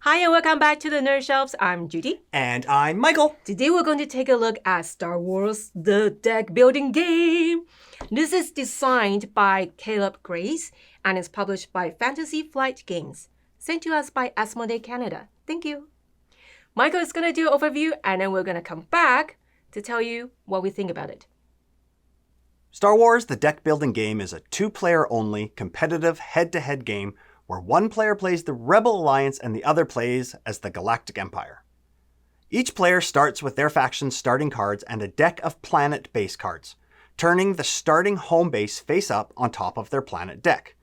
Hi and welcome back to the Nerd Shelves. I'm Judy. And I'm Michael. Today we're going to take a look at Star Wars The Deckbuilding Game. This is designed by Caleb Grace and is published by Fantasy Flight Games. Sent to us by Asomde Canada. Thank you. Michael is going to do an overview and then we're going to come back to tell you what we think about it. Star Wars The Deckbuilding Game is a two-player only competitive head-to-head game where one player plays the Rebel Alliance and the other plays as the Galactic Empire. Each player starts with their faction's starting cards and a deck of planet base cards, turning the starting home base face up on top of their planet deck.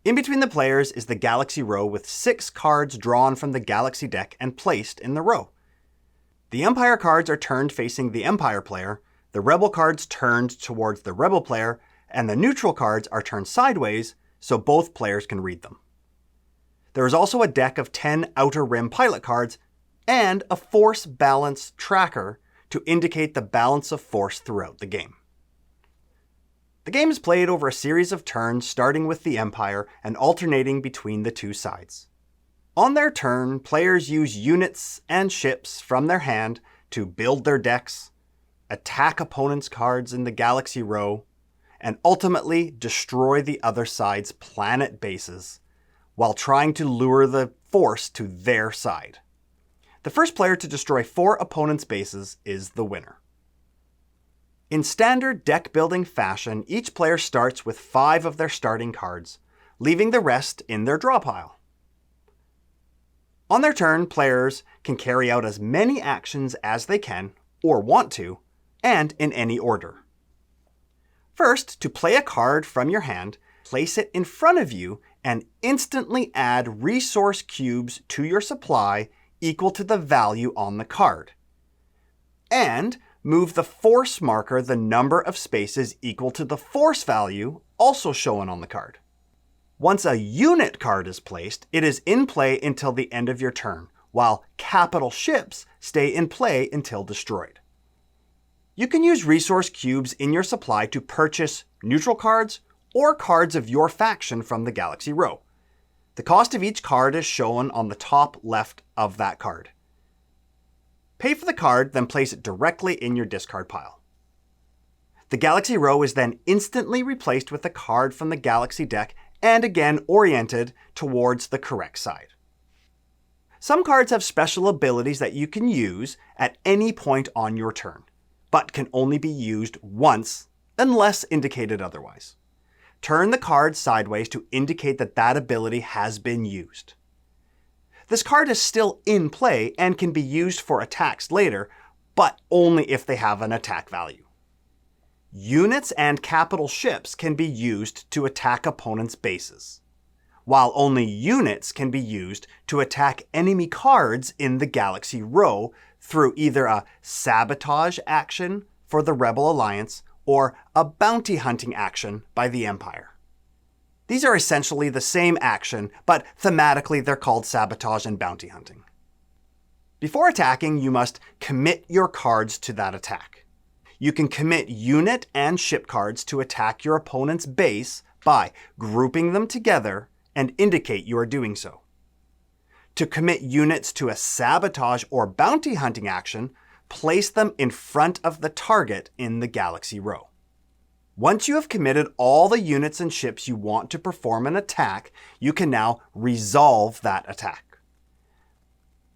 In between the players is the Galaxy row with 6 cards drawn from the Galaxy deck and placed in the row. The Empire cards are turned facing the Empire player, the Rebel cards turned towards the Rebel player, and the neutral cards are turned sideways so both players can read them. There is also a deck of 10 Outer Rim pilot cards and a force balance tracker to indicate the balance of force throughout the game. The game is played over a series of turns starting with the Empire and alternating between the two sides. On their turn, players use units and ships from their hand to build their decks, attack opponents' cards in the Galaxy row, and ultimately destroy the other side's planet bases while trying to lure the force to their side. The first player to destroy 4 opponents' bases is the winner. In standard deck building fashion, each player starts with 5 of their starting cards, leaving the rest in their draw pile. On their turn, players can carry out as many actions as they can, or want to, and in any order. First, to play a card from your hand, place it in front of you and instantly add resource cubes to your supply equal to the value on the card. And move the force marker the number of spaces equal to the force value also shown on the card. Once a unit card is placed, it is in play until the end of your turn, while capital ships stay in play until destroyed. You can use resource cubes in your supply to purchase neutral cards or cards of your faction from the Galaxy row. The cost of each card is shown on the top left of that card. Pay for the card, then place it directly in your discard pile. The Galaxy row is then instantly replaced with a card from the Galaxy deck and again oriented towards the correct side. Some cards have special abilities that you can use at any point on your turn, but can only be used once unless indicated otherwise. Turn the card sideways to indicate that that ability has been used. This card is still in play and can be used for attacks later, but only if they have an attack value. Units and capital ships can be used to attack opponents' bases, while only units can be used to attack enemy cards in the Galaxy row through either a sabotage action for the Rebel Alliance or a bounty hunting action by the Empire. These are essentially the same action, but thematically they're called sabotage and bounty hunting. Before attacking, you must commit your cards to that attack. You can commit unit and ship cards to attack your opponent's base by grouping them together and indicate you are doing so. To commit units to a sabotage or bounty hunting action, place them in front of the target in the Galaxy row. Once you have committed all the units and ships you want to perform an attack, you can now resolve that attack.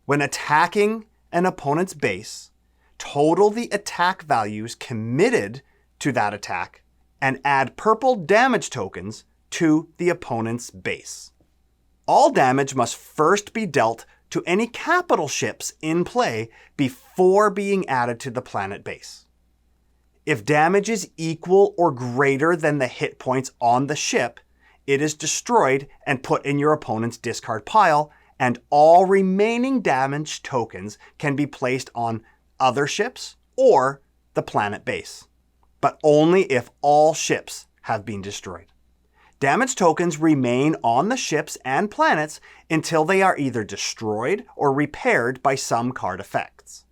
When attacking an opponent's base, total the attack values committed to that attack and add purple damage tokens to the opponent's base. All damage must first be dealt to any capital ships in play before being added to the planet base. If damage is equal or greater than the hit points on the ship, it is destroyed and put in your opponent's discard pile, and all remaining damage tokens can be placed on other ships or the planet base, but only if all ships have been destroyed. Damage tokens remain on the ships and planets until they are either destroyed or repaired by some card effects.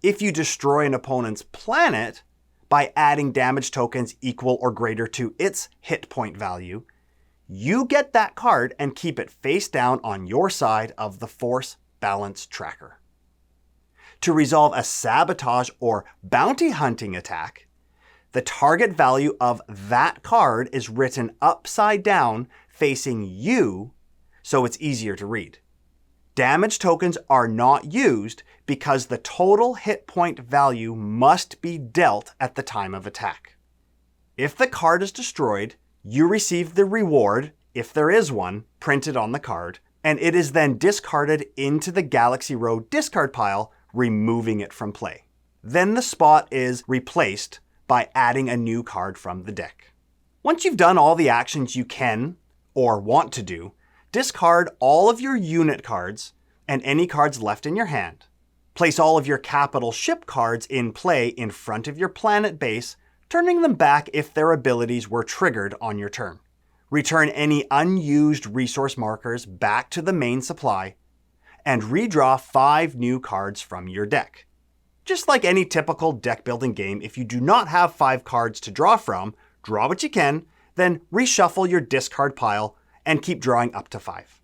If you destroy an opponent's planet by adding damage tokens equal or greater to its hit point value, You get that card and keep it face down on your side of the force balance tracker. To resolve a sabotage or bounty hunting attack, the target value of that card is written upside down facing you so it's easier to read. Damage tokens are not used because the total hit point value must be dealt at the time of attack. If the card is destroyed, you receive the reward, if there is one, printed on the card, and it is then discarded into the Galaxy Row discard pile, removing it from play. Then the spot is replaced by adding a new card from the deck. Once you've done all the actions you can or want to do, discard all of your unit cards and any cards left in your hand. Place all of your capital ship cards in play in front of your planet base, turning them back if their abilities were triggered on your turn. Return any unused resource markers back to the main supply, and redraw 5 new cards from your deck. Just like any typical deck building game, if you do not have 5 cards to draw from, draw what you can, then reshuffle your discard pile and keep drawing up to 5.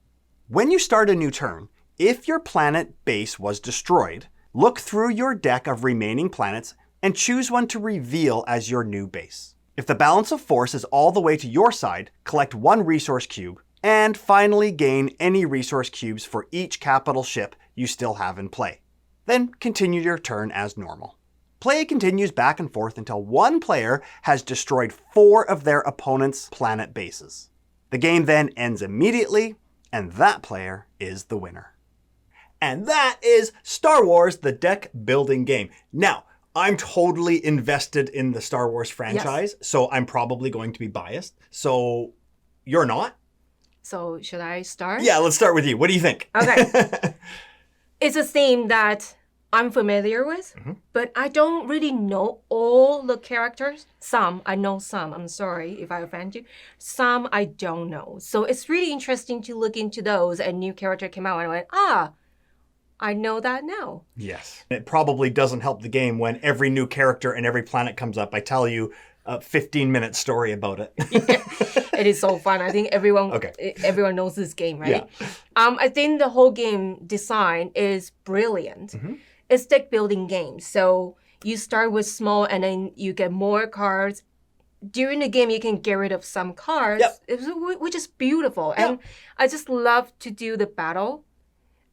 When you start a new turn, if your planet base was destroyed, look through your deck of remaining planets and choose one to reveal as your new base. If the balance of force is all the way to your side, collect 1 resource cube, and finally gain any resource cubes for each capital ship you still have in play. Then continue your turn as normal. Play continues back and forth until one player has destroyed 4 of their opponent's planet bases. The game then ends immediately, and that player is the winner. And that is Star Wars, the deck building game. Now, I'm totally invested in the Star Wars franchise, so I'm probably going to be biased. So you're not? So should I start? Yeah, let's start with you. What do you think? Okay. It's a theme that I'm familiar with, but I don't really know all the characters. Some, I know some. I'm sorry if I offend you. Some I don't know. So it's really interesting to look into those. A new character came out and I went, I know that now. Yes. It probably doesn't help the game when every new character and every planet comes up. I tell you a 15-minute story about it. It is so fun. I think everyone knows this game, right? Yeah. I think the whole game design is brilliant. It's deck building game. So you start with small and then you get more cards. During the game, you can get rid of some cards, which is beautiful. And I just love to do the battle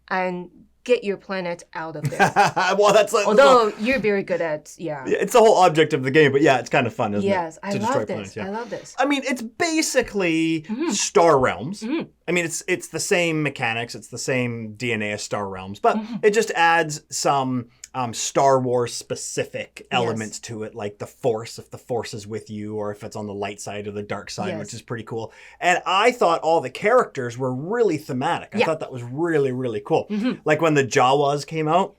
and get your planet out of there. Well, that's like, although you're very good at, it's the whole object of the game, but it's kind of fun, isn't it? Yes, I love this. I love this. I mean, it's basically Star Realms. I mean, it's the same mechanics, it's the same DNA as Star Realms, but it just adds some Star Wars specific elements to it, like the Force, if the Force is with you, or if it's on the light side or the dark side, which is pretty cool. And I thought all the characters were really thematic. I thought that was really, really cool. Like when the Jawas came out,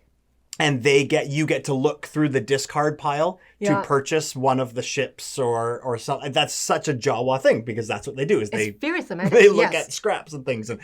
and you get to look through the discard pile to purchase one of the ships or something. That's such a Jawa thing because that's what they do. Is it's very thematic. They look at scraps and things, and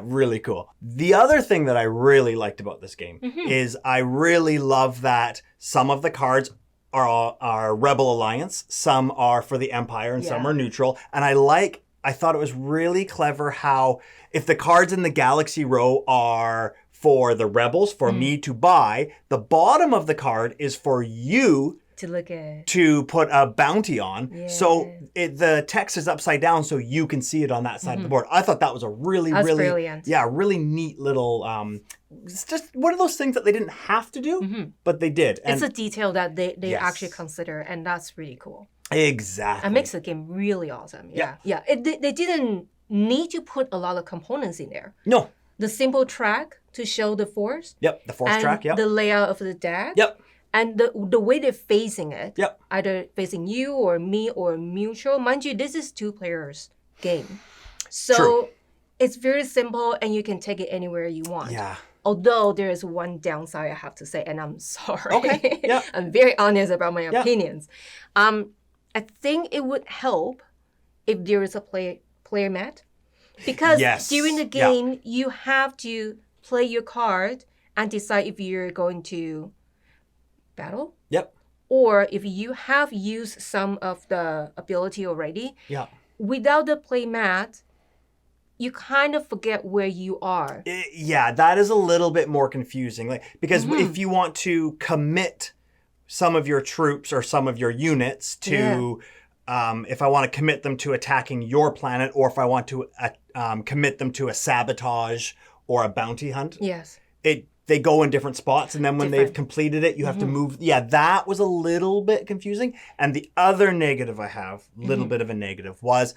really cool. The other thing that I really liked about this game is I really love that some of the cards are Rebel Alliance, some are for the Empire, and some are neutral. And I thought it was really clever how if the cards in the Galaxy Row are for the Rebels, for me to buy, the bottom of the card is for you to look at, to put a bounty on. So the text is upside down so you can see it on that side of the board. I thought that was a really brilliant. Really neat little it's just one of those things that they didn't have to do, but they did. And it's a detail that they actually consider, and that's really cool. Exactly. It makes the game really awesome. They didn't need to put a lot of components in there. No. The simple track to show the force. Yep, the force track, the layout of the deck. Yep. And the way they're facing it. Yep. Either facing you or me or mutual. Mind you, this is 2 players game. So it's very simple and you can take it anywhere you want. Yeah. Although there is one downside I have to say, and I'm sorry. Okay. Yeah. I'm very honest about my opinions. I think it would help if there is a player mat. Because during the game, you have to play your card and decide if you're going to battle. Yep. Or if you have used some of the ability already. Yeah. Without the play mat, you kind of forget where you are. Yeah, that is a little bit more confusing. Like, because if you want to commit some of your troops or some of your units to, if I want to commit them to attacking your planet, or if I want to commit them to a sabotage or a bounty hunt, Yes. they go in different spots, and then when they've completed it, you have to move. Yeah, that was a little bit confusing. And the other negative I have, little bit of a negative, was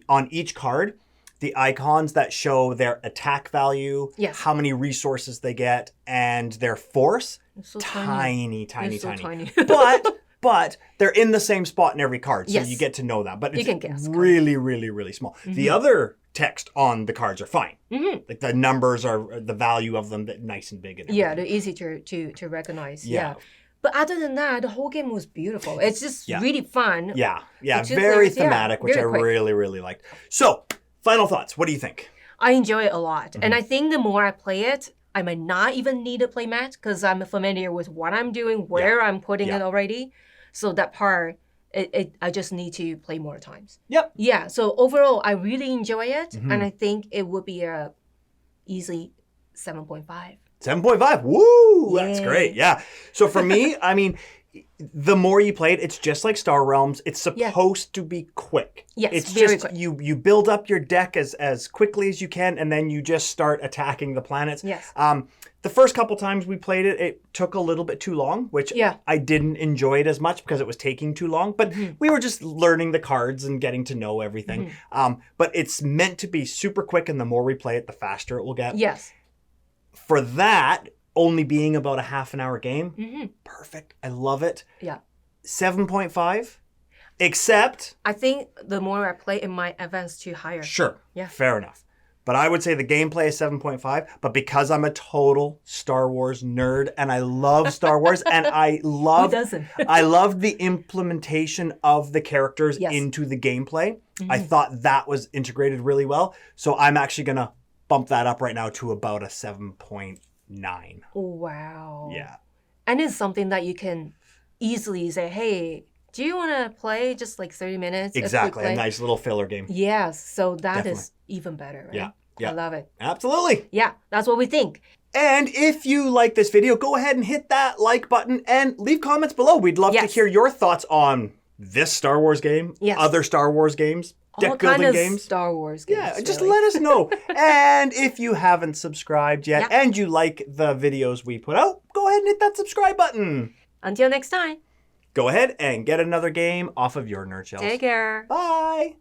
on each card, the icons that show their attack value, how many resources they get, and their force, So tiny. so tiny. But they're in the same spot in every card, so you get to know that. But it's really, really, really small. The other text on the cards are fine. Like the numbers are the value of them, nice and big. And yeah, they're easy to recognize. Yeah. But other than that, the whole game was beautiful. It's just really fun. Yeah, very thematic, which I really, really liked. So, final thoughts. What do you think? I enjoy it a lot. And I think the more I play it, I might not even need a playmat because I'm familiar with what I'm doing, where I'm putting it already. So that part, I just need to play more times. Yep. Yeah, so overall, I really enjoy it. And I think it would be a easy 7.5. 7.5. Woo! That's great. Yeah. So for me, I mean, the more you play it, it's just like Star Realms. It's supposed to be quick. Yes, it's very just quick. You build up your deck as quickly as you can, and then you just start attacking the planets. Yes. The first couple times we played it, it took a little bit too long, which I didn't enjoy it as much because it was taking too long. But we were just learning the cards and getting to know everything. But it's meant to be super quick, and the more we play it, the faster it will get. Yes. For that, only being about a half an hour game, perfect. I love it. Yeah. 7.5, except... I think the more I play, it might advance to higher. Sure. Yeah. Fair enough. But I would say the gameplay is 7.5. But because I'm a total Star Wars nerd and I love Star Wars and I love... Who doesn't? I loved the implementation of the characters into the gameplay. I thought that was integrated really well. So I'm actually going to bump that up right now to about a 7.9. Wow. Yeah. And it's something that you can easily say, hey, do you want to play just like 30 minutes? Exactly. A nice little filler game. Yes. So that is even better, right? Yeah. I love it. Absolutely. Yeah. That's what we think. And if you like this video, go ahead and hit that like button and leave comments below. We'd love to hear your thoughts on this Star Wars game, other Star Wars games, deck building games. Star Wars games. Yeah, just let us know. And if you haven't subscribed yet and you like the videos we put out, go ahead and hit that subscribe button. Until next time. Go ahead and get another game off of your nerd shelves. Take care. Bye.